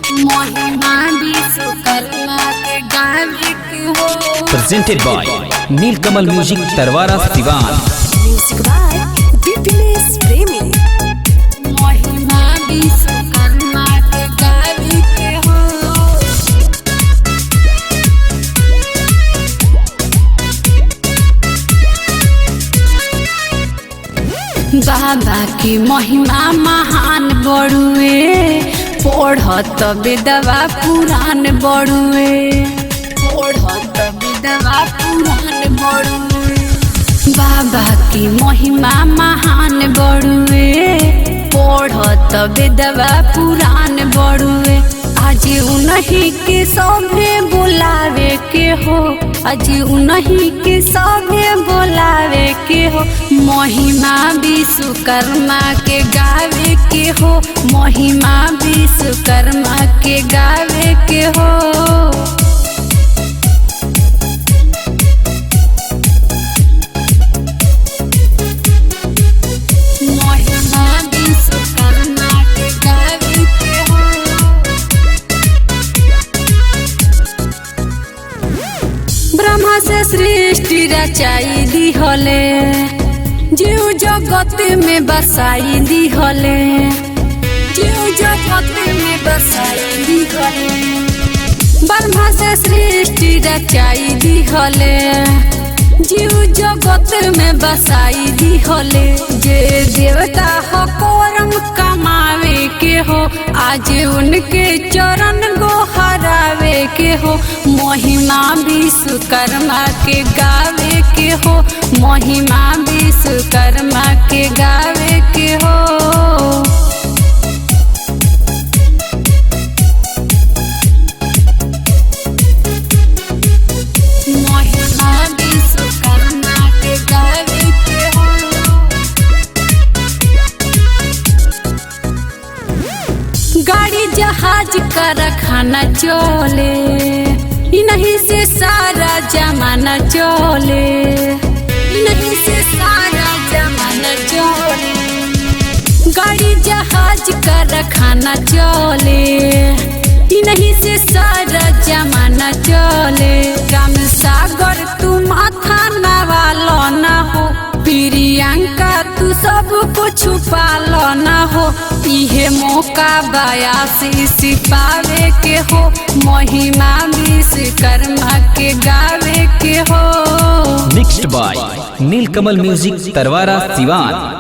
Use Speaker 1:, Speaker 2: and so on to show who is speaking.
Speaker 1: महिमा विश्वकर्मा के गावे के हो।
Speaker 2: Presented by Neelkamal music Tarwara Siwan.
Speaker 3: Music by Dipinesh Premi.
Speaker 1: Mahima Vishwakarma के गावे के हो। बाबा की महिमा महान बड़ुए, पढ़त विधवा पुराण बड़ुए, पढ़त विधवा पुराण बड़ुए। बाबा की महिमा महान बड़ुए, पढ़त विधवा पुराण बड़ुए। आज उन्हीं के सभे बुलावे के हो, आज उन्हीं के सभे बुलावे के हो। महिमा विश्वकर्मा के गावे के हो, महिमा विश्वकर्मा के गावे के हो। महिमा विश्वकर्मा के गावे के हो। ब्रह्मा से सृष्टि रचाई दी हले, जीव जगत में बसाई दी हले, जीव जगत में बसाई दी हले। ब्रह्मा से सृष्टि रचाई दी हले, जीव जगत में बसाई दी हले। जे देवता हो करम कमावे के हो, आज उनके चरण गोहरावे के हो। महिमा विश्वकर्मा के गावे के हो, महिमा विश्वकर्मा के गावे के हो। महिमा विश्वकर्मा के गावे के हो। गाड़ी जहाज कारखाना चले, इन्हीं से सारा जमाना चले, इन्हीं से सारा जमाना चले। गाड़ी जहाज कारखाना चले, इन्हीं से सारा जमाना चले। राम सागर तू माथा नवालो ना हो, प्रियंका तू सब कुछ पालो ना हो। इहे मौका बयासी पावे के हो, महिमा विश्वकर्मा के गावे के हो।
Speaker 2: Mixed by Neelkamal music Tarwara Siwan.